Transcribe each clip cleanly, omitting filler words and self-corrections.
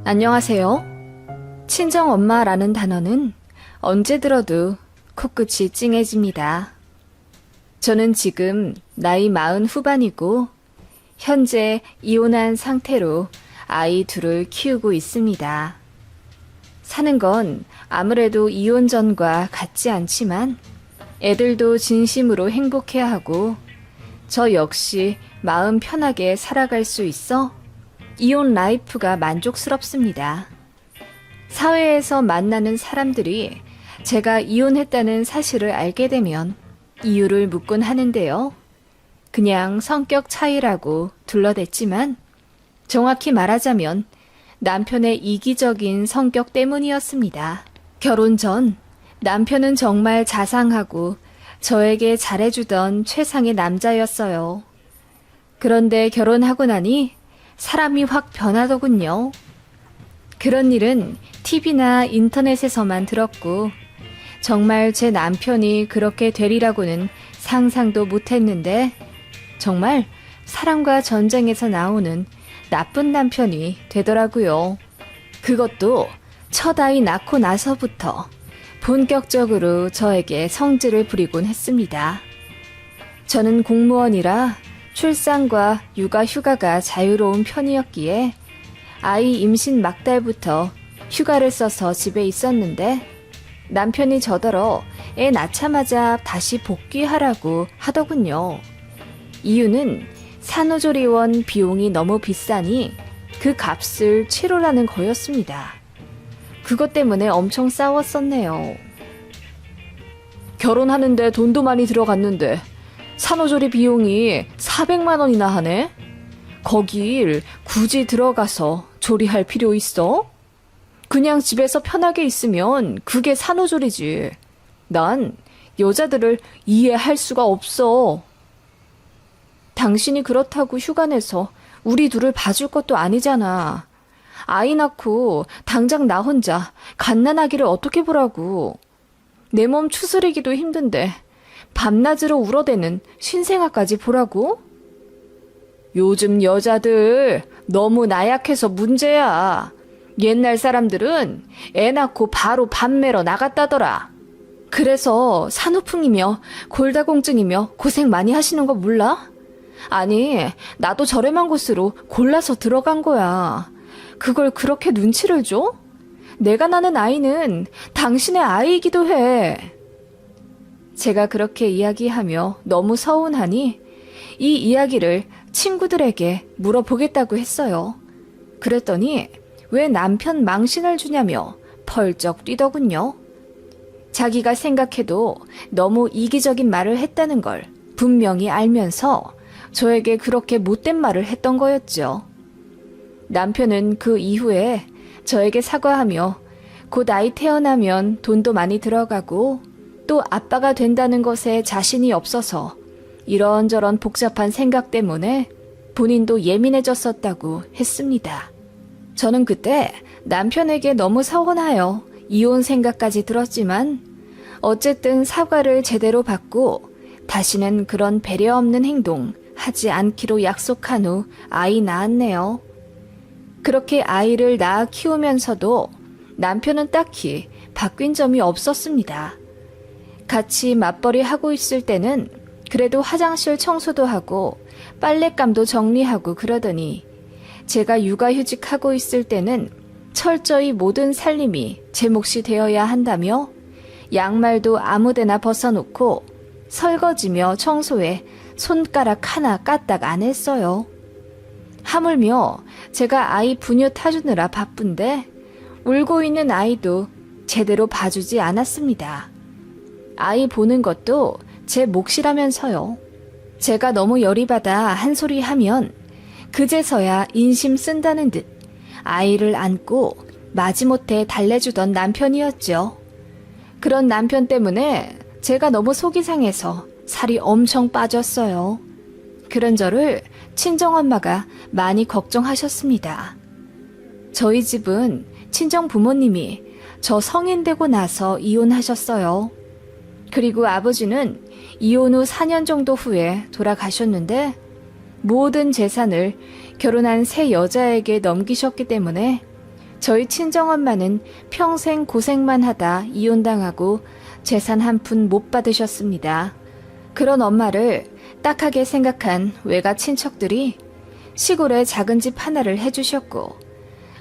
안녕하세요. 친정엄마라는 단어는 언제 들어도 코끝이 찡해집니다. 저는 지금 나이 40 후반이고 현재 이혼한 상태로 아이 둘을 키우고 있습니다. 사는 건 아무래도 이혼 전과 같지 않지만 애들도 진심으로 행복해하고 저 역시 마음 편하게 살아갈 수 있어 이혼 라이프가 만족스럽습니다. 사회에서 만나는 사람들이 제가 이혼했다는 사실을 알게 되면 이유를 묻곤 하는데요. 그냥 성격 차이라고 둘러댔지만 정확히 말하자면 남편의 이기적인 성격 때문이었습니다. 결혼 전 남편은 정말 자상하고 저에게 잘해주던 최상의 남자였어요. 그런데 결혼하고 나니 사람이 확 변하더군요. 그런 일은 TV나 인터넷에서만 들었고 정말 제 남편이 그렇게 되리라고는 상상도 못했는데 정말 사랑과 전쟁에서 나오는 나쁜 남편이 되더라고요. 그것도 첫 아이 낳고 나서부터 본격적으로 저에게 성질을 부리곤 했습니다. 저는 공무원이라 출산과 육아 휴가가 자유로운 편이었기에 아이 임신 막달부터 휴가를 써서 집에 있었는데 남편이 저더러 애 낳자마자 다시 복귀하라고 하더군요. 이유는 산후조리원 비용이 너무 비싸니 그 값을 치르라는 거였습니다. 그것 때문에 엄청 싸웠었네요. 결혼하는데 돈도 많이 들어갔는데 산후조리 비용이 400만 원이나 하네? 거길 굳이 들어가서 조리할 필요 있어? 그냥 집에서 편하게 있으면 그게 산후조리지. 난 여자들을 이해할 수가 없어. 당신이 그렇다고 휴가 내서 우리 둘을 봐줄 것도 아니잖아. 아이 낳고 당장 나 혼자 갓난아기를 어떻게 보라고. 내 몸 추스리기도 힘든데 밤낮으로 울어대는 신생아까지 보라고? 요즘 여자들 너무 나약해서 문제야. 옛날 사람들은 애 낳고 바로 밤매러 나갔다더라. 그래서 산후풍이며 골다공증이며 고생 많이 하시는 거 몰라? 아니, 나도 저렴한 곳으로 골라서 들어간 거야. 그걸 그렇게 눈치를 줘? 내가 낳는 아이는 당신의 아이이기도 해. 제가 그렇게 이야기하며 너무 서운하니 이 이야기를 친구들에게 물어보겠다고 했어요. 그랬더니 왜 남편 망신을 주냐며 펄쩍 뛰더군요. 자기가 생각해도 너무 이기적인 말을 했다는 걸 분명히 알면서 저에게 그렇게 못된 말을 했던 거였죠. 남편은 그 이후에 저에게 사과하며 곧 아이 태어나면 돈도 많이 들어가고 또 아빠가 된다는 것에 자신이 없어서 이런저런 복잡한 생각 때문에 본인도 예민해졌었다고 했습니다. 저는 그때 남편에게 너무 서운하여 이혼 생각까지 들었지만 어쨌든 사과를 제대로 받고 다시는 그런 배려 없는 행동 하지 않기로 약속한 후 아이 낳았네요. 그렇게 아이를 낳아 키우면서도 남편은 딱히 바뀐 점이 없었습니다. 같이 맞벌이 하고 있을 때는 그래도 화장실 청소도 하고 빨랫감도 정리하고 그러더니 제가 육아휴직하고 있을 때는 철저히 모든 살림이 제 몫이 되어야 한다며 양말도 아무데나 벗어놓고 설거지며 청소에 손가락 하나 까딱 안 했어요. 하물며 제가 아이 분유 타주느라 바쁜데 울고 있는 아이도 제대로 봐주지 않았습니다. 아이 보는 것도 제 몫이라면서요. 제가 너무 열이 받아 한 소리 하면 그제서야 인심 쓴다는 듯 아이를 안고 마지못해 달래주던 남편이었죠. 그런 남편 때문에 제가 너무 속이 상해서 살이 엄청 빠졌어요. 그런 저를 친정엄마가 많이 걱정하셨습니다. 저희 집은 친정 부모님이 저 성인 되고 나서 이혼하셨어요. 그리고 아버지는 이혼 후 4년 정도 후에 돌아가셨는데 모든 재산을 결혼한 새 여자에게 넘기셨기 때문에 저희 친정엄마는 평생 고생만 하다 이혼당하고 재산 한 푼 못 받으셨습니다. 그런 엄마를 딱하게 생각한 외가 친척들이 시골에 작은 집 하나를 해주셨고,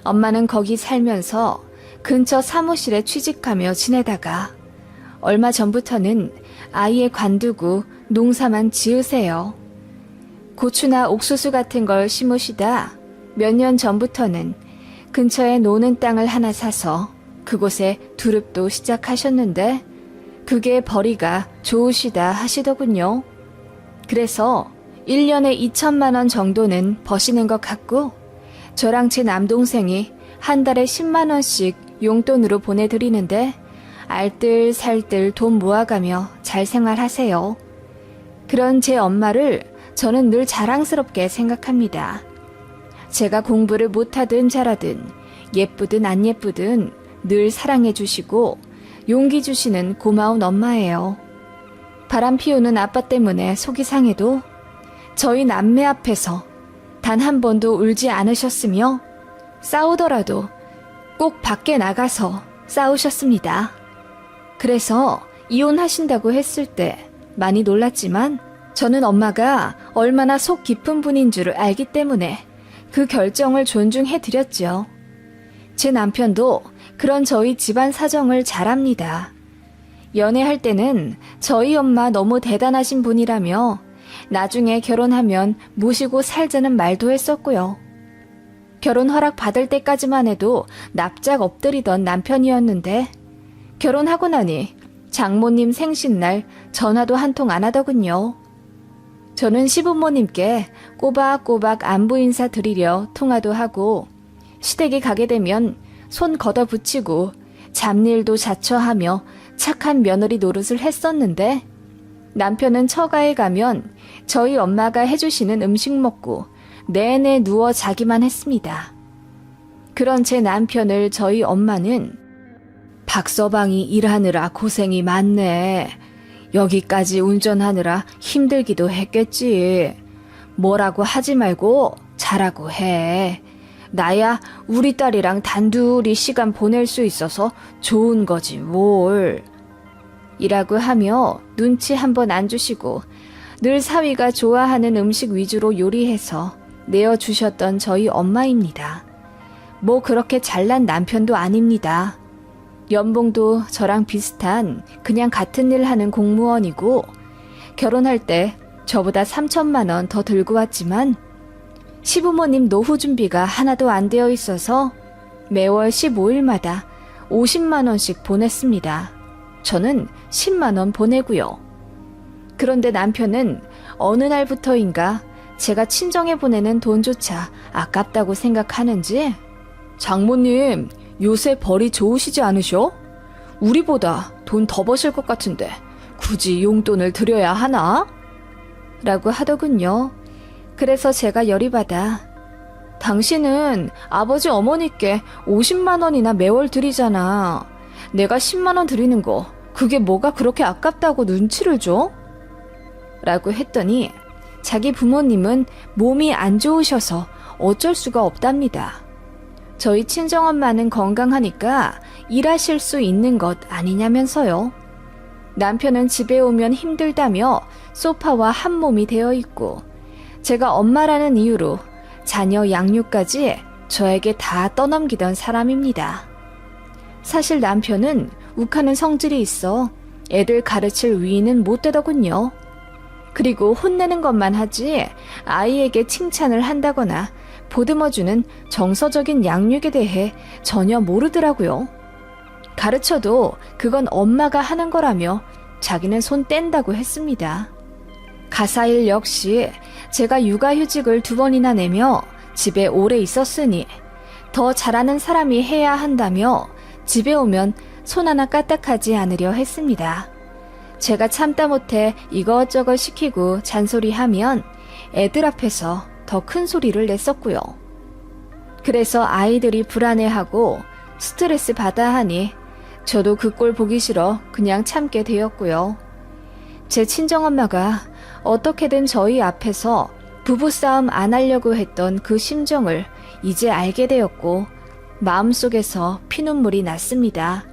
엄마는 거기 살면서 근처 사무실에 취직하며 지내다가 얼마 전부터는 아이에 관두고 농사만 지으세요. 고추나 옥수수 같은 걸 심으시다 몇 년 전부터는 근처에 노는 땅을 하나 사서 그곳에 두릅도 시작하셨는데 그게 벌이가 좋으시다 하시더군요. 그래서 1년에 2천만 원 정도는 버시는 것 같고 저랑 제 남동생이 한 달에 10만 원씩 용돈으로 보내드리는데 알뜰살뜰 돈 모아가며 잘 생활하세요. 그런 제 엄마를 저는 늘 자랑스럽게 생각합니다. 제가 공부를 못하든 잘하든 예쁘든 안 예쁘든 늘 사랑해 주시고 용기 주시는 고마운 엄마예요. 바람 피우는 아빠 때문에 속이 상해도 저희 남매 앞에서 단 한 번도 울지 않으셨으며 싸우더라도 꼭 밖에 나가서 싸우셨습니다. 그래서 이혼하신다고 했을 때 많이 놀랐지만 저는 엄마가 얼마나 속 깊은 분인 줄을 알기 때문에 그 결정을 존중해드렸죠. 제 남편도 그런 저희 집안 사정을 잘 압니다. 연애할 때는 저희 엄마 너무 대단하신 분이라며 나중에 결혼하면 모시고 살자는 말도 했었고요. 결혼 허락 받을 때까지만 해도 납작 엎드리던 남편이었는데 결혼하고 나니 장모님 생신날 전화도 한 통 안 하더군요. 저는 시부모님께 꼬박꼬박 안부 인사 드리려 통화도 하고 시댁에 가게 되면 손 걷어붙이고 잡일도 자처하며 착한 며느리 노릇을 했었는데 남편은 처가에 가면 저희 엄마가 해주시는 음식 먹고 내내 누워 자기만 했습니다. 그런 제 남편을 저희 엄마는 박서방이 일하느라 고생이 많네. 여기까지 운전하느라 힘들기도 했겠지. 뭐라고 하지 말고 잘하고 해. 나야 우리 딸이랑 단둘이 시간 보낼 수 있어서 좋은 거지 뭘. 이라고 하며 눈치 한번 안 주시고 늘 사위가 좋아하는 음식 위주로 요리해서 내어주셨던 저희 엄마입니다. 뭐 그렇게 잘난 남편도 아닙니다. 연봉도 저랑 비슷한 그냥 같은 일 하는 공무원이고 결혼할 때 저보다 3천만 원 더 들고 왔지만 시부모님 노후 준비가 하나도 안 되어 있어서 매월 15일마다 50만 원씩 보냈습니다. 저는 10만 원 보내고요. 그런데 남편은 어느 날부터인가 제가 친정에 보내는 돈조차 아깝다고 생각하는지 장모님 요새 벌이 좋으시지 않으셔? 우리보다 돈 더 버실 것 같은데 굳이 용돈을 드려야 하나? 라고 하더군요. 그래서 제가 열이 받아 당신은 아버지 어머니께 50만 원이나 매월 드리잖아. 내가 10만 원 드리는 거 그게 뭐가 그렇게 아깝다고 눈치를 줘? 라고 했더니 자기 부모님은 몸이 안 좋으셔서 어쩔 수가 없답니다. 저희 친정엄마는 건강하니까 일하실 수 있는 것 아니냐면서요. 남편은 집에 오면 힘들다며 소파와 한 몸이 되어 있고 제가 엄마라는 이유로 자녀 양육까지 저에게 다 떠넘기던 사람입니다. 사실 남편은 욱하는 성질이 있어 애들 가르칠 위인은 못 되더군요. 그리고 혼내는 것만 하지 아이에게 칭찬을 한다거나 보듬어주는 정서적인 양육에 대해 전혀 모르더라고요. 가르쳐도 그건 엄마가 하는 거라며 자기는 손 뗀다고 했습니다. 가사일 역시 제가 육아휴직을 2번이나 내며 집에 오래 있었으니 더 잘하는 사람이 해야 한다며 집에 오면 손 하나 까딱하지 않으려 했습니다. 제가 참다 못해 이것저것 시키고 잔소리하면 애들 앞에서 더 큰 소리를 냈었고요. 그래서 아이들이 불안해하고 스트레스 받아 하니 저도 그 꼴 보기 싫어 그냥 참게 되었고요. 제 친정엄마가 어떻게든 저희 앞에서 부부싸움 안 하려고 했던 그 심정을 이제 알게 되었고 마음속에서 피눈물이 났습니다.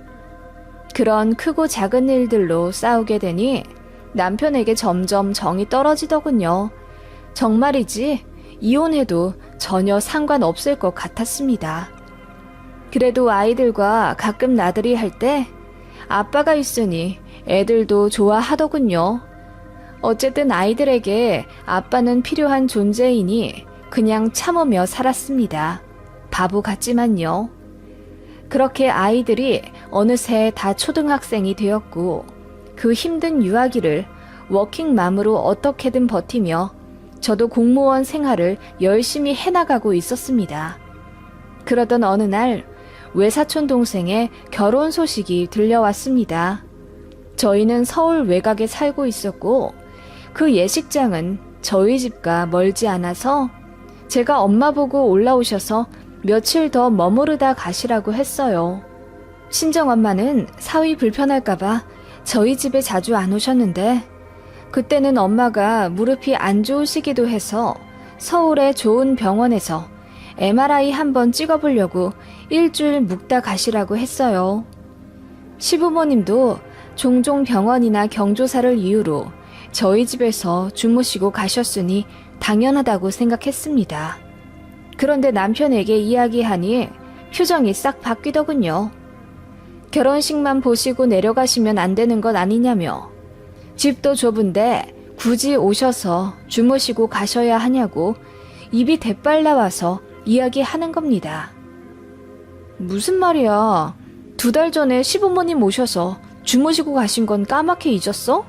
그런 크고 작은 일들로 싸우게 되니 남편에게 점점 정이 떨어지더군요. 정말이지 이혼해도 전혀 상관없을 것 같았습니다. 그래도 아이들과 가끔 나들이 할 때 아빠가 있으니 애들도 좋아하더군요. 어쨌든 아이들에게 아빠는 필요한 존재이니 그냥 참으며 살았습니다. 바보 같지만요. 그렇게 아이들이 어느새 다 초등학생이 되었고 그 힘든 유아기를 워킹맘으로 어떻게든 버티며 저도 공무원 생활을 열심히 해나가고 있었습니다. 그러던 어느 날 외사촌 동생의 결혼 소식이 들려왔습니다. 저희는 서울 외곽에 살고 있었고 그 예식장은 저희 집과 멀지 않아서 제가 엄마 보고 올라오셔서 며칠 더 머무르다 가시라고 했어요. 친정엄마는 사위 불편할까봐 저희 집에 자주 안 오셨는데 그때는 엄마가 무릎이 안 좋으시기도 해서 서울의 좋은 병원에서 MRI 한번 찍어보려고 일주일 묵다 가시라고 했어요. 시부모님도 종종 병원이나 경조사를 이유로 저희 집에서 주무시고 가셨으니 당연하다고 생각했습니다. 그런데 남편에게 이야기하니 표정이 싹 바뀌더군요. 결혼식만 보시고 내려가시면 안 되는 것 아니냐며 집도 좁은데 굳이 오셔서 주무시고 가셔야 하냐고 입이 대빨 나와서 이야기하는 겁니다. 무슨 말이야? 2달 전에 시부모님 오셔서 주무시고 가신 건 까맣게 잊었어?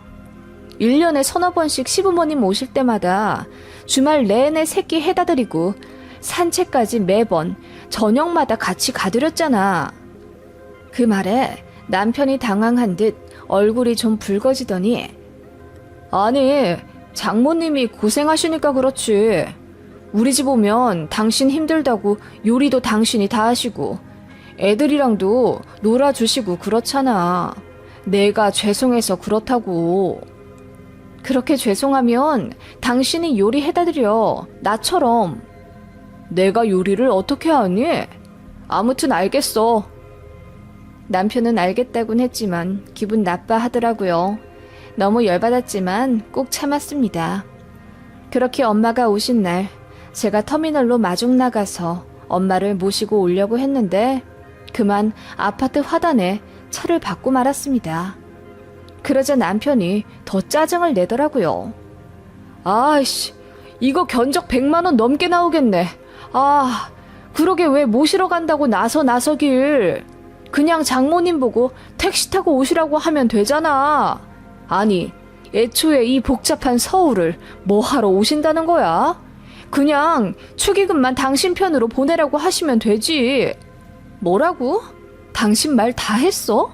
1년에 서너 번씩 시부모님 오실 때마다 주말 내내 새끼 해다 드리고 산책까지 매번 저녁마다 같이 가드렸잖아. 그 말에 남편이 당황한 듯 얼굴이 좀 붉어지더니 아니, 장모님이 고생하시니까 그렇지. 우리 집 오면 당신 힘들다고 요리도 당신이 다 하시고 애들이랑도 놀아주시고 그렇잖아. 내가 죄송해서 그렇다고. 그렇게 죄송하면 당신이 요리해다 드려. 나처럼. 내가 요리를 어떻게 하니? 아무튼 알겠어. 남편은 알겠다곤 했지만 기분 나빠하더라고요. 너무 열받았지만 꼭 참았습니다. 그렇게 엄마가 오신 날 제가 터미널로 마중 나가서 엄마를 모시고 오려고 했는데 그만 아파트 화단에 차를 받고 말았습니다. 그러자 남편이 더 짜증을 내더라고요. 아이씨, 이거 견적 100만 원 넘게 나오겠네. 아, 그러게 왜 모시러 간다고 나서길. 그냥 장모님 보고 택시 타고 오시라고 하면 되잖아. 아니, 애초에 이 복잡한 서울을 뭐 하러 오신다는 거야? 그냥 축의금만 당신 편으로 보내라고 하시면 되지. 뭐라고? 당신 말 다 했어?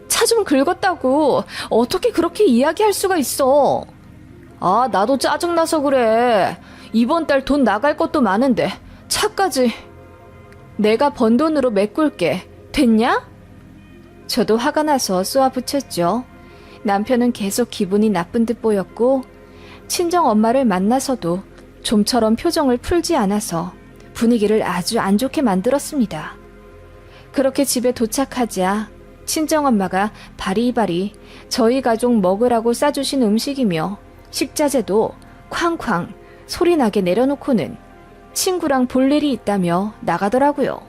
차 좀 긁었다고 어떻게 그렇게 이야기할 수가 있어? 아, 나도 짜증나서 그래. 이번 달 돈 나갈 것도 많은데 차까지. 내가 번 돈으로 메꿀게. 됐냐? 저도 화가 나서 쏘아붙였죠. 남편은 계속 기분이 나쁜 듯 보였고 친정 엄마를 만나서도 좀처럼 표정을 풀지 않아서 분위기를 아주 안 좋게 만들었습니다. 그렇게 집에 도착하자 친정엄마가 바리바리 저희 가족 먹으라고 싸주신 음식이며 식자재도 쾅쾅 소리나게 내려놓고는 친구랑 볼 일이 있다며 나가더라고요.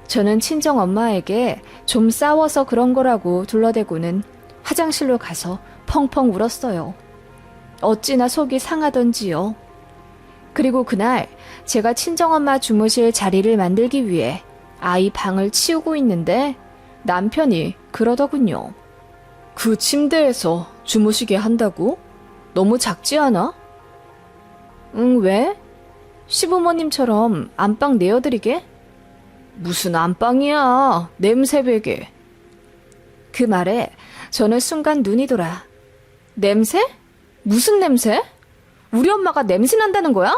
저는 친정엄마에게 좀 싸워서 그런 거라고 둘러대고는 화장실로 가서 펑펑 울었어요. 어찌나 속이 상하던지요. 그리고 그날 제가 친정엄마 주무실 자리를 만들기 위해 아이 방을 치우고 있는데 남편이 그러더군요. 그 침대에서 주무시게 한다고? 너무 작지 않아? 응, 왜? 시부모님처럼 안방 내어드리게? 무슨 안방이야, 냄새배게. 그 말에 저는 순간 눈이 돌아. 냄새? 무슨 냄새? 우리 엄마가 냄새 난다는 거야?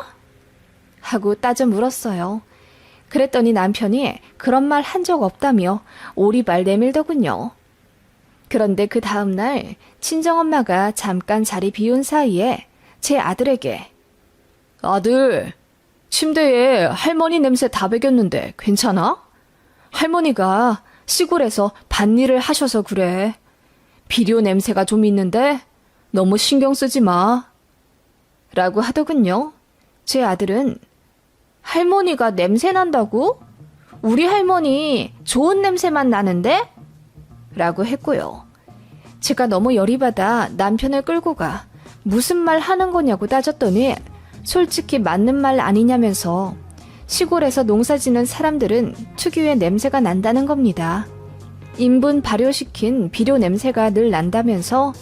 하고 따져 물었어요. 그랬더니 남편이 그런 말 한 적 없다며 오리발 내밀더군요. 그런데 그 다음날 친정엄마가 잠깐 자리 비운 사이에 제 아들에게 아들, 침대에 할머니 냄새 다 배겼는데 괜찮아? 할머니가 시골에서 밭일을 하셔서 그래. 비료 냄새가 좀 있는데 너무 신경 쓰지 마. 라고 하더군요. 제 아들은 할머니가 냄새 난다고? 우리 할머니 좋은 냄새만 나는데? 라고 했고요. 제가 너무 열이 받아 남편을 끌고 가 무슨 말 하는 거냐고 따졌더니 솔직히 맞는 말 아니냐면서 시골에서 농사 지는 사람들은 특유의 냄새가 난다는 겁니다. 인분 발효시킨 비료 냄새가 늘 난다면서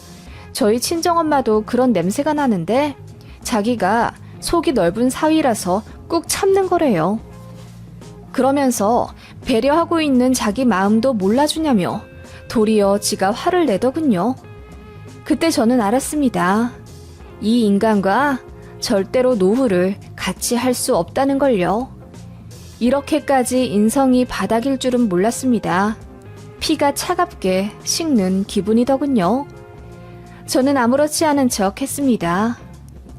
저희 친정엄마도 그런 냄새가 나는데 자기가 속이 넓은 사위라서 꾹 참는 거래요. 그러면서 배려하고 있는 자기 마음도 몰라주냐며 도리어 지가 화를 내더군요. 그때 저는 알았습니다. 이 인간과 절대로 노후를 같이 할 수 없다는 걸요. 이렇게까지 인성이 바닥일 줄은 몰랐습니다. 피가 차갑게 식는 기분이더군요. 저는 아무렇지 않은 척 했습니다.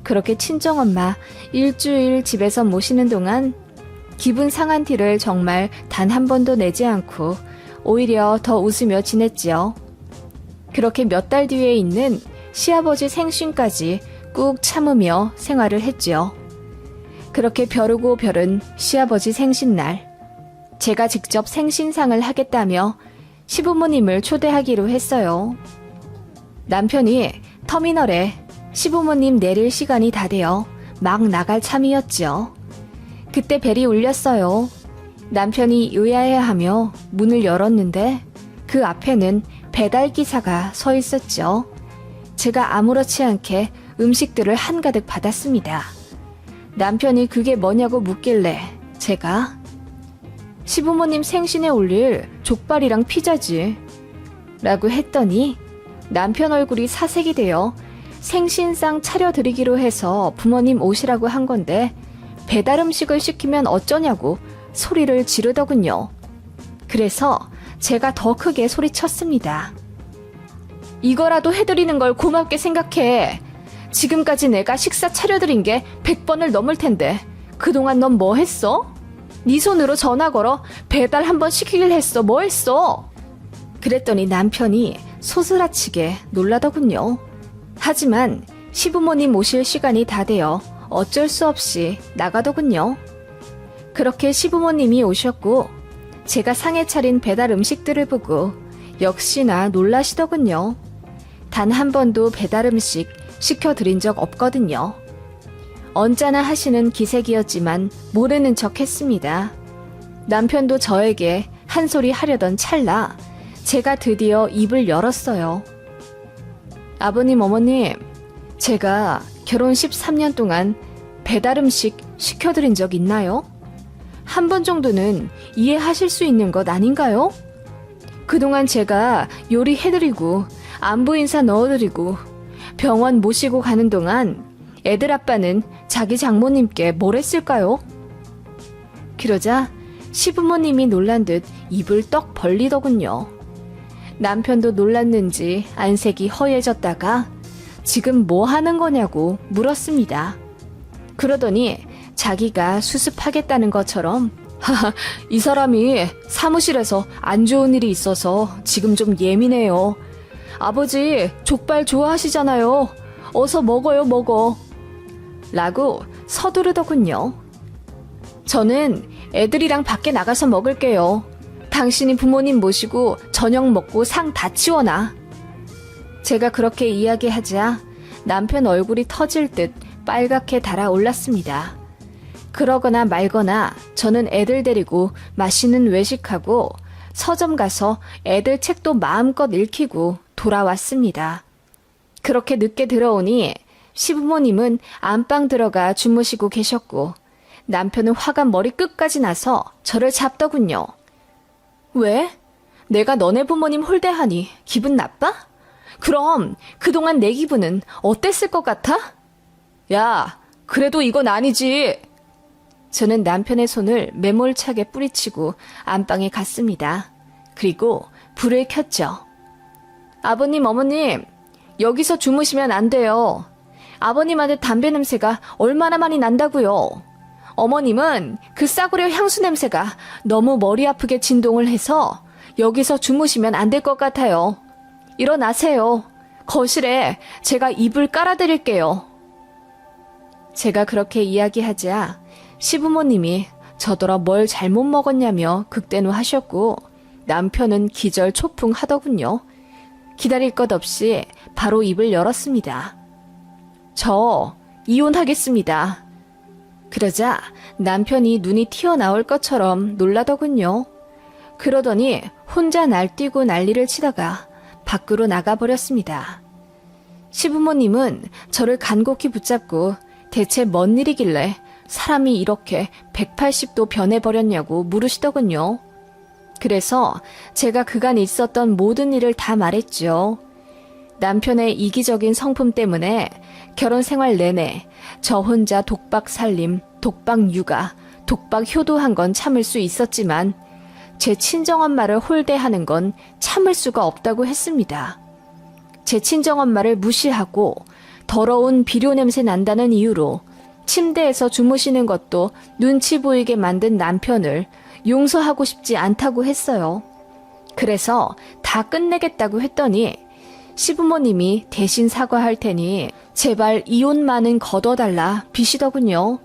그렇게 친정엄마 일주일 집에서 모시는 동안 기분 상한 티를 정말 단 한 번도 내지 않고 오히려 더 웃으며 지냈지요. 그렇게 몇 달 뒤에 있는 시아버지 생신까지 꾹 참으며 생활을 했지요. 그렇게 벼르고 벼른 시아버지 생신날, 제가 직접 생신상을 하겠다며 시부모님을 초대하기로 했어요. 남편이 터미널에 시부모님 내릴 시간이 다 되어 막 나갈 참이었죠. 그때 벨이 울렸어요. 남편이 의아해하며 문을 열었는데 그 앞에는 배달기사가 서 있었죠. 제가 아무렇지 않게 음식들을 한가득 받았습니다. 남편이 그게 뭐냐고 묻길래 제가 시부모님 생신에 올릴 족발이랑 피자지 라고 했더니 남편 얼굴이 사색이 되어 생신상 차려드리기로 해서 부모님 오시라고 한 건데 배달 음식을 시키면 어쩌냐고 소리를 지르더군요. 그래서 제가 더 크게 소리쳤습니다. 이거라도 해드리는 걸 고맙게 생각해. 지금까지 내가 식사 차려드린 게 100번을 넘을 텐데 그동안 넌 뭐 했어? 네 손으로 전화 걸어 배달 한번 시키길 했어. 뭐 했어? 그랬더니 남편이 소스라치게 놀라더군요. 하지만 시부모님 오실 시간이 다 되어 어쩔 수 없이 나가더군요. 그렇게 시부모님이 오셨고 제가 상에 차린 배달 음식들을 보고 역시나 놀라시더군요. 단 한 번도 배달 음식 시켜드린 적 없거든요. 언짢아 하시는 기색이었지만 모르는 척 했습니다. 남편도 저에게 한 소리 하려던 찰나 제가 드디어 입을 열었어요. 아버님, 어머님, 제가 결혼 13년 동안 배달 음식 시켜드린 적 있나요? 한 번 정도는 이해하실 수 있는 것 아닌가요? 그동안 제가 요리해드리고 안부 인사 넣어드리고 병원 모시고 가는 동안 애들 아빠는 자기 장모님께 뭘 했을까요? 그러자 시부모님이 놀란 듯 입을 떡 벌리더군요. 남편도 놀랐는지 안색이 허해졌다가 지금 뭐 하는 거냐고 물었습니다. 그러더니 자기가 수습하겠다는 것처럼 하하, 이 사람이 사무실에서 안 좋은 일이 있어서 지금 좀 예민해요. 아버지 족발 좋아하시잖아요. 어서 먹어요, 먹어. 라고 서두르더군요. 저는 애들이랑 밖에 나가서 먹을게요. 당신이 부모님 모시고 저녁 먹고 상 다 치워놔. 제가 그렇게 이야기하자 남편 얼굴이 터질 듯 빨갛게 달아올랐습니다. 그러거나 말거나 저는 애들 데리고 맛있는 외식하고 서점 가서 애들 책도 마음껏 읽히고 돌아왔습니다. 그렇게 늦게 들어오니 시부모님은 안방 들어가 주무시고 계셨고 남편은 화가 머리 끝까지 나서 저를 잡더군요. 왜? 내가 너네 부모님 홀대하니 기분 나빠? 그럼 그동안 내 기분은 어땠을 것 같아? 야, 그래도 이건 아니지. 저는 남편의 손을 매몰차게 뿌리치고 안방에 갔습니다. 그리고 불을 켰죠. 아버님, 어머님, 여기서 주무시면 안 돼요. 아버님한테 담배 냄새가 얼마나 많이 난다고요. 어머님은 그 싸구려 향수 냄새가 너무 머리 아프게 진동을 해서 여기서 주무시면 안 될 것 같아요. 일어나세요. 거실에 제가 이불 깔아드릴게요. 제가 그렇게 이야기하자 시부모님이 저더러 뭘 잘못 먹었냐며 극대노하셨고 남편은 기절초풍 하더군요. 기다릴 것 없이 바로 입을 열었습니다. 저 이혼하겠습니다. 그러자 남편이 눈이 튀어나올 것처럼 놀라더군요. 그러더니 혼자 날뛰고 난리를 치다가 밖으로 나가버렸습니다. 시부모님은 저를 간곡히 붙잡고 대체 뭔 일이길래 사람이 이렇게 180도 변해버렸냐고 물으시더군요. 그래서 제가 그간 있었던 모든 일을 다 말했죠. 남편의 이기적인 성품 때문에 결혼 생활 내내 저 혼자 독박 살림, 독박 육아, 독박 효도한 건 참을 수 있었지만 제 친정엄마를 홀대하는 건 참을 수가 없다고 했습니다. 제 친정엄마를 무시하고 더러운 비료 냄새 난다는 이유로 침대에서 주무시는 것도 눈치 보이게 만든 남편을 용서하고 싶지 않다고 했어요. 그래서 다 끝내겠다고 했더니 시부모님이 대신 사과할 테니 제발 이혼만은 거둬달라 비시더군요.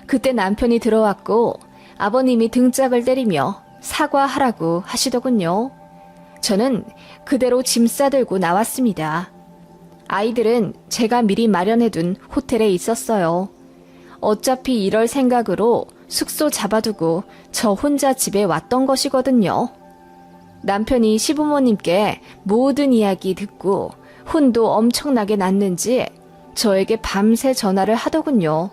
그때 남편이 들어왔고 아버님이 등짝을 때리며 사과하라고 하시더군요. 저는 그대로 짐 싸들고 나왔습니다. 아이들은 제가 미리 마련해둔 호텔에 있었어요. 어차피 이럴 생각으로 숙소 잡아두고 저 혼자 집에 왔던 것이거든요. 남편이 시부모님께 모든 이야기 듣고 혼도 엄청나게 났는지 저에게 밤새 전화를 하더군요.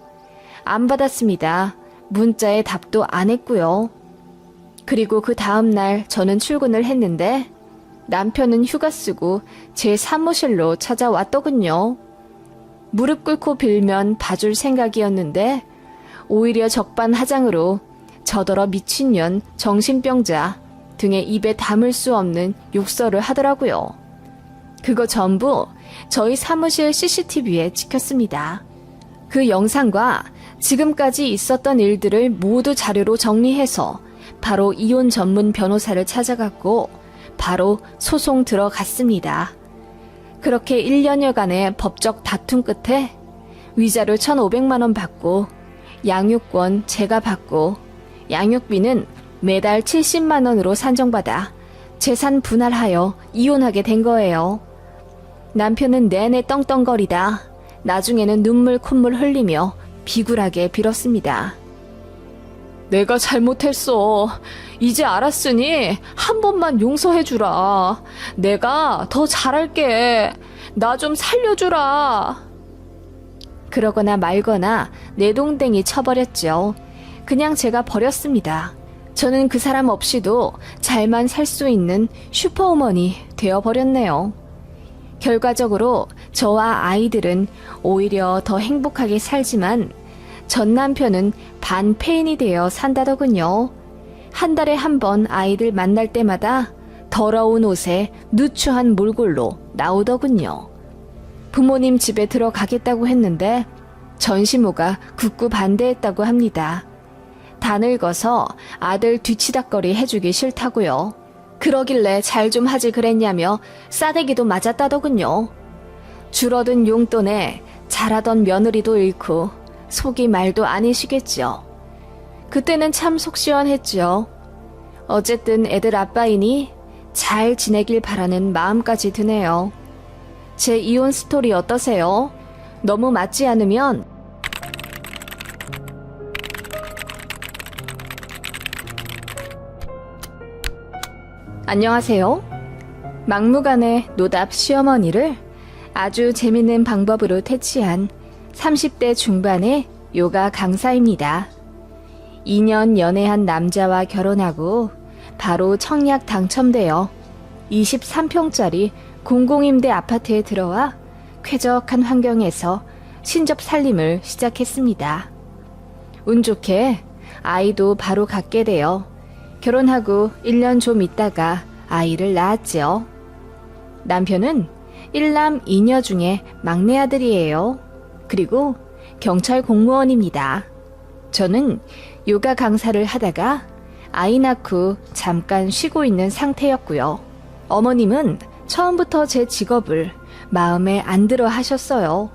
안 받았습니다. 문자에 답도 안 했고요. 그리고 그 다음날 저는 출근을 했는데 남편은 휴가 쓰고 제 사무실로 찾아왔더군요. 무릎 꿇고 빌면 봐줄 생각이었는데 오히려 적반하장으로 저더러 미친년, 정신병자 등의 입에 담을 수 없는 욕설을 하더라고요. 그거 전부 저희 사무실 CCTV에 찍혔습니다. 그 영상과 지금까지 있었던 일들을 모두 자료로 정리해서 바로 이혼 전문 변호사를 찾아갔고 바로 소송 들어갔습니다. 그렇게 1년여간의 법적 다툼 끝에 위자료 1,500만 원 받고 양육권 제가 받고 양육비는 매달 70만 원으로 산정받아 재산 분할하여 이혼하게 된 거예요. 남편은 내내 떵떵거리다 나중에는 눈물 콧물 흘리며 비굴하게 빌었습니다. 내가 잘못했어. 이제 알았으니 한 번만 용서해주라. 내가 더 잘할게. 나 좀 살려주라. 그러거나 말거나 내동댕이 쳐버렸죠. 그냥 제가 버렸습니다. 저는 그 사람 없이도 잘만 살 수 있는 슈퍼우먼이 되어버렸네요. 결과적으로 저와 아이들은 오히려 더 행복하게 살지만 전 남편은 반폐인이 되어 산다더군요. 한 달에 한 번 아이들 만날 때마다 더러운 옷에 누추한 몰골로 나오더군요. 부모님 집에 들어가겠다고 했는데 전시모가 굳고 반대했다고 합니다. 다 늙어서 아들 뒤치다꺼리 해주기 싫다고요. 그러길래 잘 좀 하지 그랬냐며 싸대기도 맞았다더군요. 줄어든 용돈에 잘하던 며느리도 잃고 속이 말도 아니시겠죠. 그때는 참 속 시원했죠. 어쨌든 애들 아빠이니 잘 지내길 바라는 마음까지 드네요. 제 이혼 스토리 어떠세요? 너무 맞지 않으면 안녕하세요. 막무가내 노답 시어머니를 아주 재밌는 방법으로 퇴치한 30대 중반의 요가 강사입니다. 2년 연애한 남자와 결혼하고 바로 청약 당첨되어 23평짜리 공공임대 아파트에 들어와 쾌적한 환경에서 신접 살림을 시작했습니다. 운 좋게 아이도 바로 갖게 되어 결혼하고 1년 좀 있다가 아이를 낳았죠. 남편은 1남 2녀 중에 막내 아들이에요. 그리고 경찰 공무원입니다. 저는 요가 강사를 하다가 아이 낳고 잠깐 쉬고 있는 상태였고요. 어머님은 처음부터 제 직업을 마음에 안 들어 하셨어요.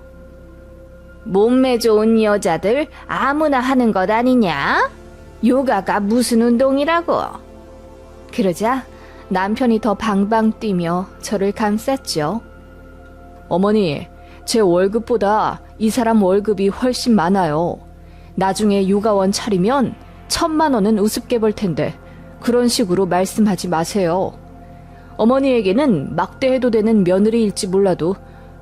몸매 좋은 여자들 아무나 하는 것 아니냐? 요가가 무슨 운동이라고? 그러자 남편이 더 방방 뛰며 저를 감쌌죠. 어머니, 제 월급보다 이 사람 월급이 훨씬 많아요. 나중에 요가원 차리면 1,000만 원은 우습게 벌 텐데 그런 식으로 말씀하지 마세요. 어머니에게는 막대해도 되는 며느리일지 몰라도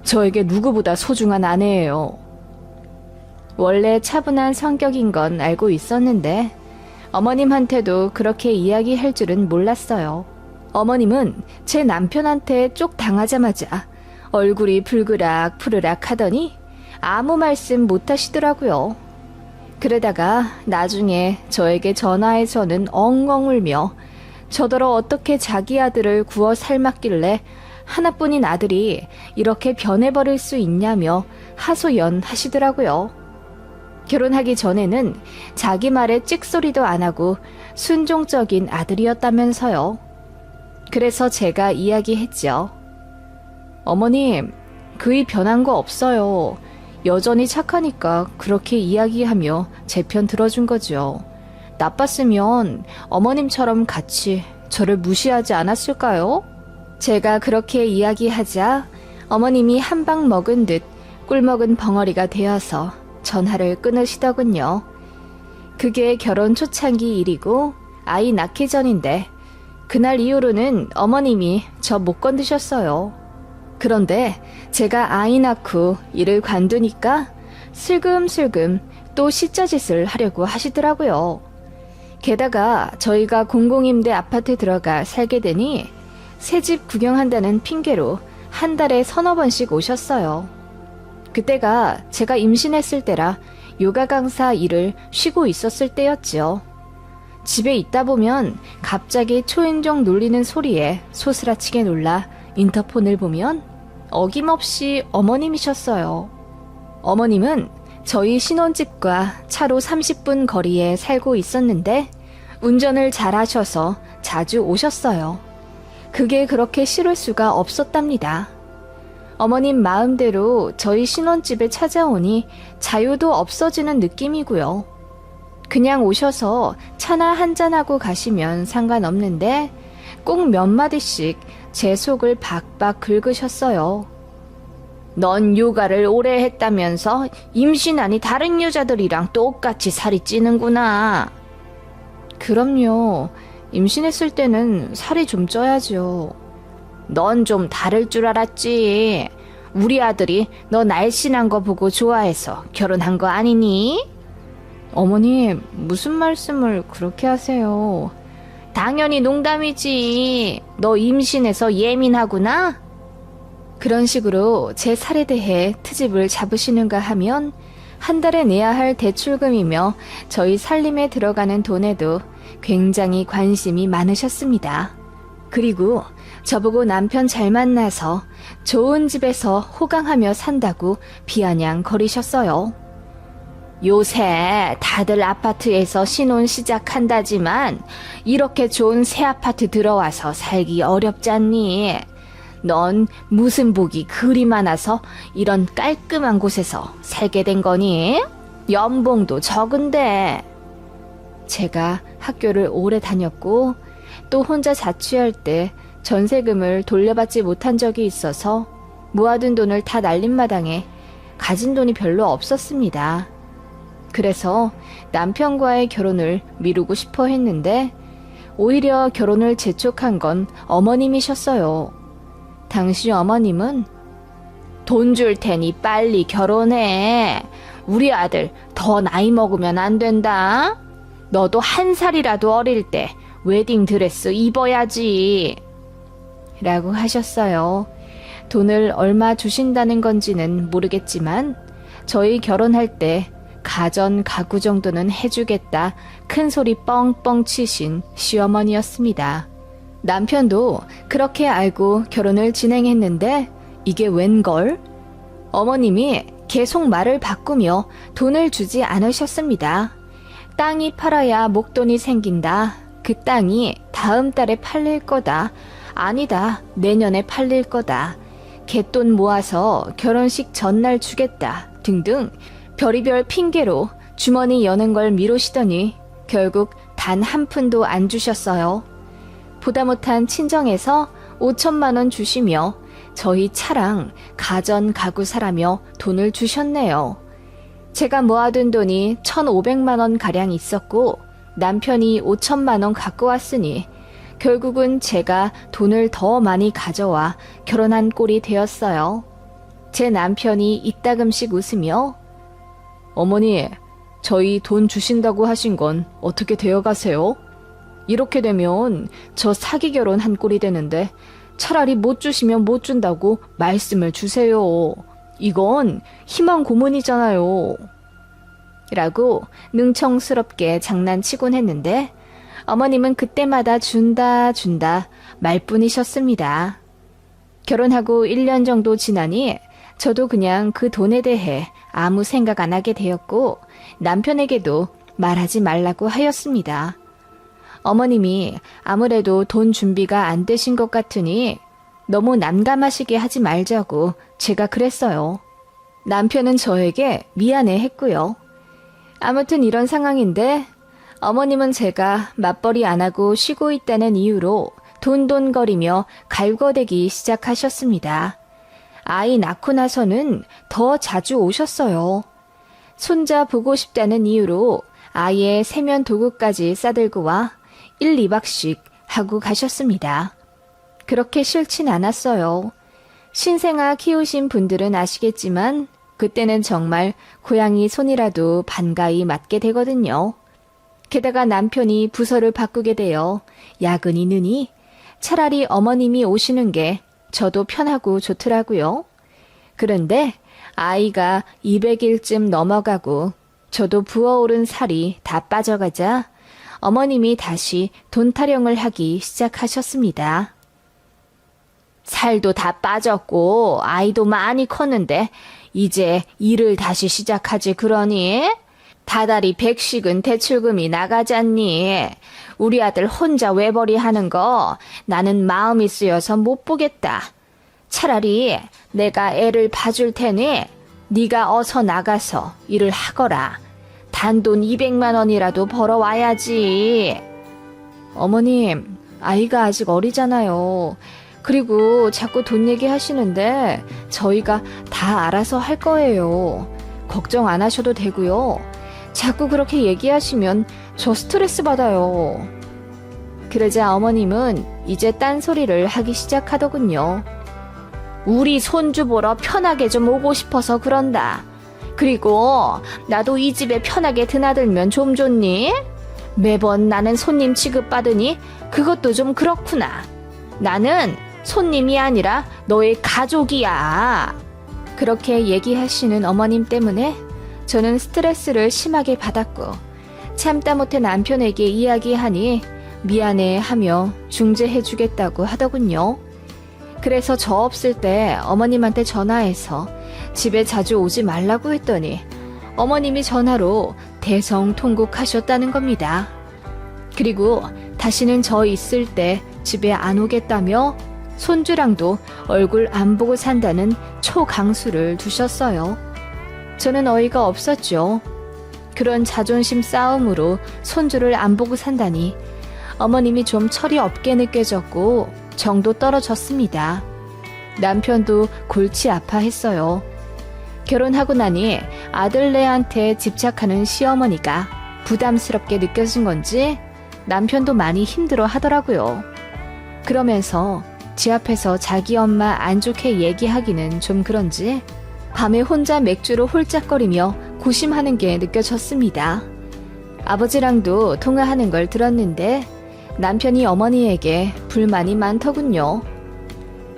저에게 누구보다 소중한 아내예요. 원래 차분한 성격인 건 알고 있었는데 어머님한테도 그렇게 이야기할 줄은 몰랐어요. 어머님은 제 남편한테 쪽 당하자마자 얼굴이 불그락 푸르락 하더니 아무 말씀 못 하시더라고요. 그러다가 나중에 저에게 전화해서는 엉엉 울며 저더러 어떻게 자기 아들을 구워 삶았길래 하나뿐인 아들이 이렇게 변해버릴 수 있냐며 하소연하시더라고요. 결혼하기 전에는 자기 말에 찍소리도 안 하고 순종적인 아들이었다면서요. 그래서 제가 이야기했죠. 어머님, 그이 변한 거 없어요. 여전히 착하니까 그렇게 이야기하며 제 편 들어준 거죠. 나빴으면 어머님처럼 같이 저를 무시하지 않았을까요? 제가 그렇게 이야기하자 어머님이 한 방 먹은 듯 꿀먹은 벙어리가 되어서 전화를 끊으시더군요. 그게 결혼 초창기 일이고 아이 낳기 전인데 그날 이후로는 어머님이 저 못 건드셨어요. 그런데 제가 아이 낳고 일을 관두니까 슬금슬금 또 시짜짓을 하려고 하시더라고요. 게다가 저희가 공공임대 아파트 들어가 살게 되니 새집 구경한다는 핑계로 한 달에 3-4번씩 오셨어요. 그때가 제가 임신했을 때라 요가 강사 일을 쉬고 있었을 때였지요. 집에 있다 보면 갑자기 초인종 놀리는 소리에 소스라치게 놀라 인터폰을 보면 어김없이 어머님이셨어요. 어머님은 저희 신혼집과 차로 30분 거리에 살고 있었는데 운전을 잘하셔서 자주 오셨어요. 그게 그렇게 싫을 수가 없었답니다. 어머님 마음대로 저희 신혼집에 찾아오니 자유도 없어지는 느낌이고요. 그냥 오셔서 차나 한잔하고 가시면 상관없는데 꼭 몇 마디씩 제 속을 박박 긁으셨어요. 넌 요가를 오래 했다면서 임신하니 다른 여자들이랑 똑같이 살이 찌는구나. 그럼요. 임신했을 때는 살이 좀 쪄야죠. 넌 좀 다를 줄 알았지. 우리 아들이 너 날씬한 거 보고 좋아해서 결혼한 거 아니니? 어머님, 무슨 말씀을 그렇게 하세요? 당연히 농담이지. 너 임신해서 예민하구나? 그런 식으로 제 살에 대해 트집을 잡으시는가 하면 한 달에 내야 할 대출금이며 저희 살림에 들어가는 돈에도 굉장히 관심이 많으셨습니다. 그리고 저보고 남편 잘 만나서 좋은 집에서 호강하며 산다고 비아냥거리셨어요. 요새 다들 아파트에서 신혼 시작한다지만 이렇게 좋은 새 아파트 들어와서 살기 어렵잖니. 넌 무슨 복이 그리 많아서 이런 깔끔한 곳에서 살게 된 거니? 연봉도 적은데. 제가 학교를 오래 다녔고 또 혼자 자취할 때 전세금을 돌려받지 못한 적이 있어서 모아둔 돈을 다 날린 마당에 가진 돈이 별로 없었습니다. 그래서 남편과의 결혼을 미루고 싶어 했는데 오히려 결혼을 재촉한 건 어머님이셨어요. 당시 어머님은 돈 줄 테니 빨리 결혼해. 우리 아들 더 나이 먹으면 안 된다. 너도 1살이라도 어릴 때 웨딩드레스 입어야지. 라고 하셨어요. 돈을 얼마 주신다는 건지는 모르겠지만 저희 결혼할 때 가전 가구 정도는 해주겠다 큰 소리 뻥뻥 치신 시어머니였습니다. 남편도 그렇게 알고 결혼을 진행했는데 이게 웬걸? 어머님이 계속 말을 바꾸며 돈을 주지 않으셨습니다. 땅이 팔아야 목돈이 생긴다. 그 땅이 다음 달에 팔릴 거다. 아니다, 내년에 팔릴 거다. 갯돈 모아서 결혼식 전날 주겠다. 등등 별의별 핑계로 주머니 여는 걸 미루시더니 결국 단 한 푼도 안 주셨어요. 보다 못한 친정에서 5천만 원 주시며 저희 차랑 가전 가구 사라며 돈을 주셨네요. 제가 모아둔 돈이 1,500만 원 가량 있었고 남편이 5천만 원 갖고 왔으니 결국은 제가 돈을 더 많이 가져와 결혼한 꼴이 되었어요. 제 남편이 이따금씩 웃으며 어머니, 저희 돈 주신다고 하신 건 어떻게 되어 가세요? 이렇게 되면 저 사기 결혼한 꼴이 되는데 차라리 못 주시면 못 준다고 말씀을 주세요. 이건 희망 고문이잖아요. 라고 능청스럽게 장난치곤 했는데 어머님은 그때마다 준다 말뿐이셨습니다. 결혼하고 1년 정도 지나니 저도 그냥 그 돈에 대해 아무 생각 안 하게 되었고 남편에게도 말하지 말라고 하였습니다. 어머님이 아무래도 돈 준비가 안 되신 것 같으니 너무 난감하시게 하지 말자고 제가 그랬어요. 남편은 저에게 미안해 했고요. 아무튼 이런 상황인데 어머님은 제가 맞벌이 안 하고 쉬고 있다는 이유로 돈돈거리며 갈궈대기 시작하셨습니다. 아이 낳고 나서는 더 자주 오셨어요. 손자 보고 싶다는 이유로 아이의 세면 도구까지 싸들고 와 1, 2박씩 하고 가셨습니다. 그렇게 싫진 않았어요. 신생아 키우신 분들은 아시겠지만 그때는 정말 고양이 손이라도 반가이 맞게 되거든요. 게다가 남편이 부서를 바꾸게 되어 야근이 느니 차라리 어머님이 오시는 게 저도 편하고 좋더라고요. 그런데 아이가 200일쯤 넘어가고 저도 부어오른 살이 다 빠져가자 어머님이 다시 돈 타령을 하기 시작하셨습니다. 살도 다 빠졌고 아이도 많이 컸는데 이제 일을 다시 시작하지 그러니? 다달이 100씩은 대출금이 나가잖니. 우리 아들 혼자 외벌이 하는 거 나는 마음이 쓰여서 못 보겠다. 차라리 내가 애를 봐줄 테니 네가 어서 나가서 일을 하거라. 단돈 200만 원이라도 벌어와야지. 어머님, 아이가 아직 어리잖아요. 그리고 자꾸 돈 얘기하시는데 저희가 다 알아서 할 거예요. 걱정 안 하셔도 되고요. 자꾸 그렇게 얘기하시면 저 스트레스 받아요. 그러자 어머님은 이제 딴소리를 하기 시작하더군요. 우리 손주 보러 편하게 좀 오고 싶어서 그런다. 그리고 나도 이 집에 편하게 드나들면 좀 좋니? 매번 나는 손님 취급받으니 그것도 좀 그렇구나. 나는 손님이 아니라 너의 가족이야. 그렇게 얘기하시는 어머님 때문에 저는 스트레스를 심하게 받았고 참다 못해 남편에게 이야기하니 미안해하며 중재해주겠다고 하더군요. 그래서 저 없을 때 어머님한테 전화해서 집에 자주 오지 말라고 했더니 어머님이 전화로 대성통곡하셨다는 겁니다. 그리고 다시는 저 있을 때 집에 안 오겠다며 손주랑도 얼굴 안 보고 산다는 초강수를 두셨어요. 저는 어이가 없었죠. 그런 자존심 싸움으로 손주를 안 보고 산다니 어머님이 좀 철이 없게 느껴졌고 정도 떨어졌습니다. 남편도 골치 아파했어요. 결혼하고 나니 아들네한테 집착하는 시어머니가 부담스럽게 느껴진 건지 남편도 많이 힘들어 하더라고요. 그러면서 제 앞에서 자기 엄마 안 좋게 얘기하기는 좀 그런지 밤에 혼자 맥주로 홀짝거리며 고심하는 게 느껴졌습니다. 아버지랑도 통화하는 걸 들었는데 남편이 어머니에게 불만이 많더군요.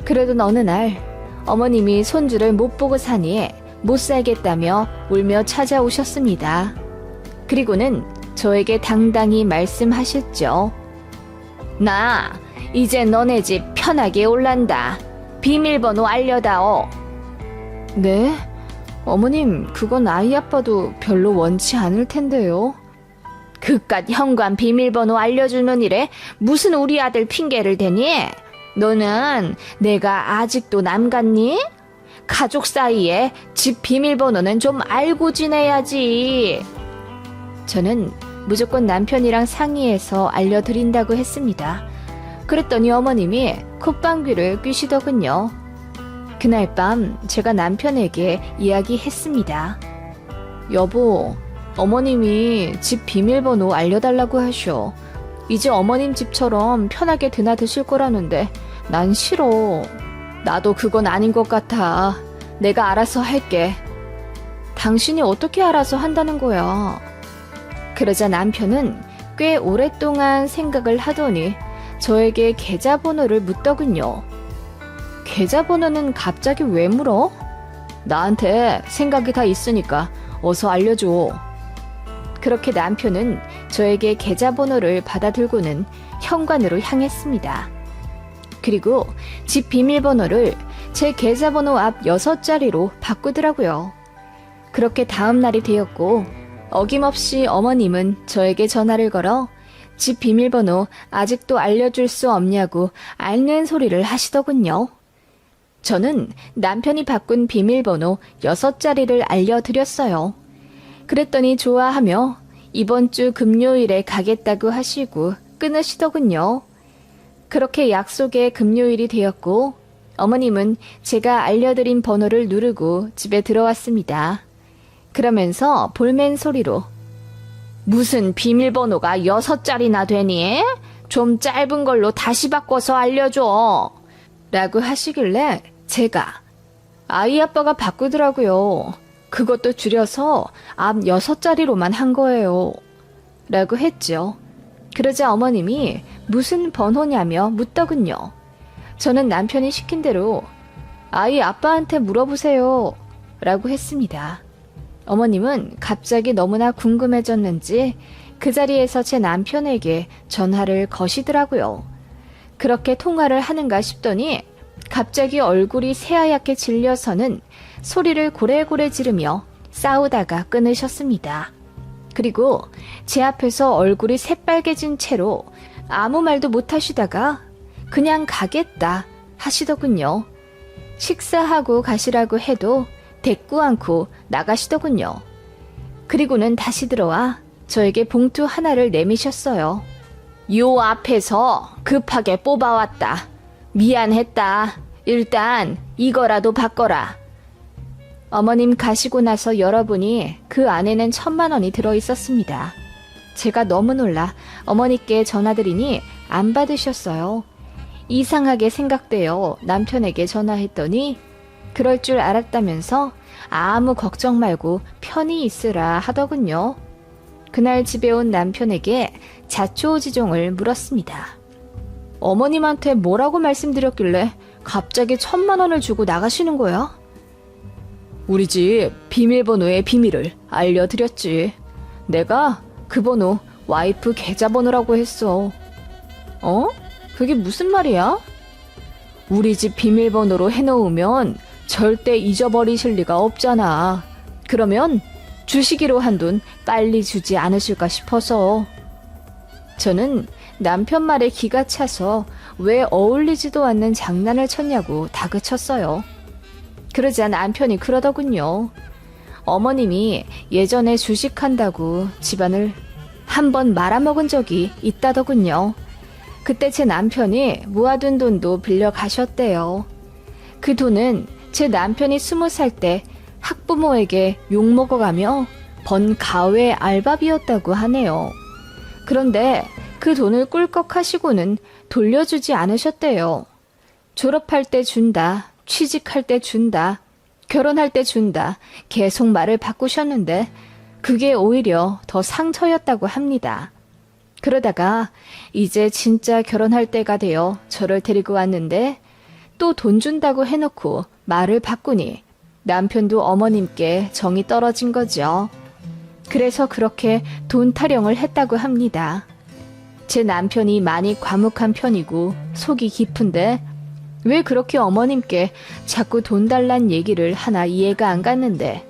그러던 어느 날 어머님이 손주를 못 보고 사니 못 살겠다며 울며 찾아오셨습니다. 그리고는 저에게 당당히 말씀하셨죠. 나 이제 너네 집 편하게 올란다. 비밀번호 알려다오. 네? 어머님, 그건 아이 아빠도 별로 원치 않을 텐데요. 그깟 현관 비밀번호 알려주는 일에 무슨 우리 아들 핑계를 대니? 너는 내가 아직도 남 같니? 가족 사이에 집 비밀번호는 좀 알고 지내야지. 저는 무조건 남편이랑 상의해서 알려드린다고 했습니다. 그랬더니 어머님이 콧방귀를 뀌시더군요. 그날 밤 제가 남편에게 이야기했습니다. 여보, 어머님이 집 비밀번호 알려달라고 하셔. 이제 어머님 집처럼 편하게 드나드실 거라는데 난 싫어. 나도 그건 아닌 것 같아. 내가 알아서 할게. 당신이 어떻게 알아서 한다는 거야? 그러자 남편은 꽤 오랫동안 생각을 하더니 저에게 계좌번호를 묻더군요. 계좌번호는 갑자기 왜 물어? 나한테 생각이 다 있으니까 어서 알려줘. 그렇게 남편은 저에게 계좌번호를 받아들고는 현관으로 향했습니다. 그리고 집 비밀번호를 제 계좌번호 앞 6자리로 바꾸더라고요. 그렇게 다음 날이 되었고 어김없이 어머님은 저에게 전화를 걸어 집 비밀번호 아직도 알려줄 수 없냐고 앓는 소리를 하시더군요. 저는 남편이 바꾼 비밀번호 6자리를 알려드렸어요. 그랬더니 좋아하며 이번 주 금요일에 가겠다고 하시고 끊으시더군요. 그렇게 약속의 금요일이 되었고 어머님은 제가 알려드린 번호를 누르고 집에 들어왔습니다. 그러면서 볼멘 소리로 무슨 비밀번호가 6자리나 되니? 좀 짧은 걸로 다시 바꿔서 알려줘. 라고 하시길래 제가 아이 아빠가 바꾸더라고요. 그것도 줄여서 앞 6자리로만 한 거예요. 라고 했죠. 그러자 어머님이 무슨 번호냐며 묻더군요. 저는 남편이 시킨 대로 아이 아빠한테 물어보세요. 라고 했습니다. 어머님은 갑자기 너무나 궁금해졌는지 그 자리에서 제 남편에게 전화를 거시더라고요. 그렇게 통화를 하는가 싶더니 갑자기 얼굴이 새하얗게 질려서는 소리를 고래고래 지르며 싸우다가 끊으셨습니다. 그리고 제 앞에서 얼굴이 새빨개진 채로 아무 말도 못하시다가 그냥 가겠다 하시더군요. 식사하고 가시라고 해도 대꾸 않고 나가시더군요. 그리고는 다시 들어와 저에게 봉투 하나를 내미셨어요. 요 앞에서 급하게 뽑아왔다. 미안했다. 일단 이거라도 바꿔라. 어머님 가시고 나서 열어보니 그 안에는 1,000만 원이 들어있었습니다. 제가 너무 놀라 어머니께 전화드리니 안 받으셨어요. 이상하게 생각되어 남편에게 전화했더니 그럴 줄 알았다면서 아무 걱정 말고 편히 있으라 하더군요. 그날 집에 온 남편에게 자초지종을 물었습니다. 어머님한테 뭐라고 말씀드렸길래 갑자기 1,000만 원을 주고 나가시는 거야? 우리 집 비밀번호의 비밀을 알려드렸지. 내가 그 번호 와이프 계좌번호라고 했어. 어? 그게 무슨 말이야? 우리 집 비밀번호로 해놓으면 절대 잊어버리실 리가 없잖아. 그러면 주시기로 한 돈 빨리 주지 않으실까 싶어서. 저는 남편 말에 기가 차서 왜 어울리지도 않는 장난을 쳤냐고 다그쳤어요. 그러자 남편이 그러더군요. 어머님이 예전에 주식한다고 집안을 한번 말아먹은 적이 있다더군요. 그때 제 남편이 모아둔 돈도 빌려 가셨대요. 그 돈은 제 남편이 20살 때 학부모에게 욕먹어가며 번 가외 알바비였다고 하네요. 그런데 그 돈을 꿀꺽 하시고는 돌려주지 않으셨대요. 졸업할 때 준다, 취직할 때 준다, 결혼할 때 준다, 계속 말을 바꾸셨는데 그게 오히려 더 상처였다고 합니다. 그러다가 이제 진짜 결혼할 때가 되어 저를 데리고 왔는데 또 돈 준다고 해놓고 말을 바꾸니 남편도 어머님께 정이 떨어진 거죠. 그래서 그렇게 돈 타령을 했다고 합니다. 제 남편이 많이 과묵한 편이고 속이 깊은데 왜 그렇게 어머님께 자꾸 돈 달란 얘기를 하나 이해가 안 갔는데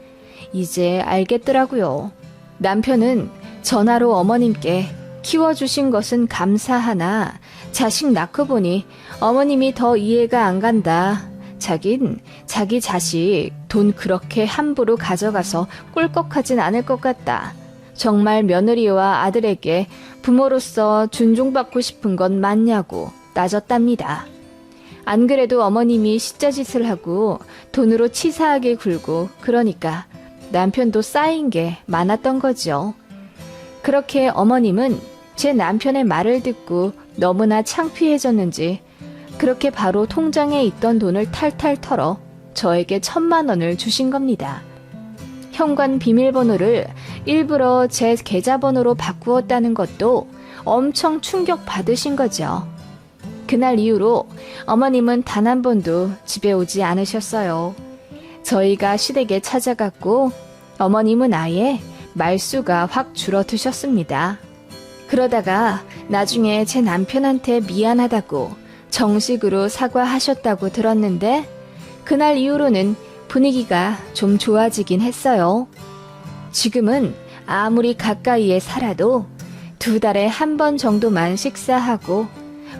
이제 알겠더라고요. 남편은 전화로 어머님께 키워주신 것은 감사하나 자식 낳고 보니 어머님이 더 이해가 안 간다. 자긴 자기 자식 돈 그렇게 함부로 가져가서 꿀꺽하진 않을 것 같다. 정말 며느리와 아들에게 부모로서 존중받고 싶은 건 맞냐고 따졌답니다. 안 그래도 어머님이 시자짓을 하고 돈으로 치사하게 굴고 그러니까 남편도 쌓인 게 많았던 거죠. 그렇게 어머님은 제 남편의 말을 듣고 너무나 창피해졌는지 그렇게 바로 통장에 있던 돈을 탈탈 털어 저에게 1,000만 원을 주신 겁니다. 현관 비밀번호를 일부러 제 계좌번호로 바꾸었다는 것도 엄청 충격받으신 거죠. 그날 이후로 어머님은 단 한 번도 집에 오지 않으셨어요. 저희가 시댁에 찾아갔고 어머님은 아예 말수가 확 줄어드셨습니다. 그러다가 나중에 제 남편한테 미안하다고 정식으로 사과하셨다고 들었는데 그날 이후로는 분위기가 좀 좋아지긴 했어요. 지금은 아무리 가까이에 살아도 2달에 한 번 정도만 식사하고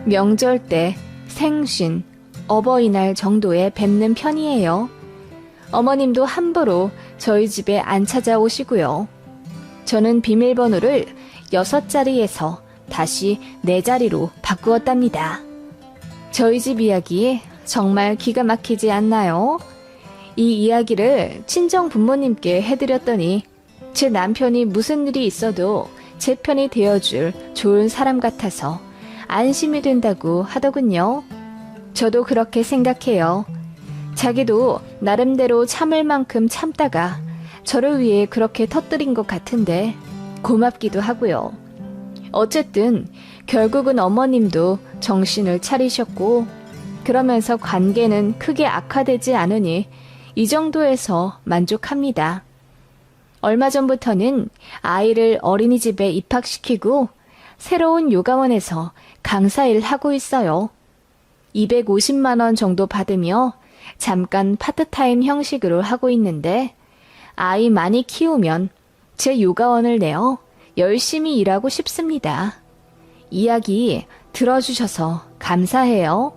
명절 때 생신, 어버이날 정도에 뵙는 편이에요. 어머님도 함부로 저희 집에 안 찾아오시고요. 저는 비밀번호를 6자리에서 다시 4자리로 바꾸었답니다. 저희 집 이야기 정말 기가 막히지 않나요? 이 이야기를 친정 부모님께 해드렸더니 제 남편이 무슨 일이 있어도 제 편이 되어줄 좋은 사람 같아서 안심이 된다고 하더군요. 저도 그렇게 생각해요. 자기도 나름대로 참을 만큼 참다가 저를 위해 그렇게 터뜨린 것 같은데 고맙기도 하고요. 어쨌든 결국은 어머님도 정신을 차리셨고 그러면서 관계는 크게 악화되지 않으니 이 정도에서 만족합니다. 얼마 전부터는 아이를 어린이집에 입학시키고 새로운 요가원에서 강사일 하고 있어요. 250만 원 정도 받으며 잠깐 파트타임 형식으로 하고 있는데 아이 많이 키우면 제 요가원을 내어 열심히 일하고 싶습니다. 이야기 들어주셔서 감사해요.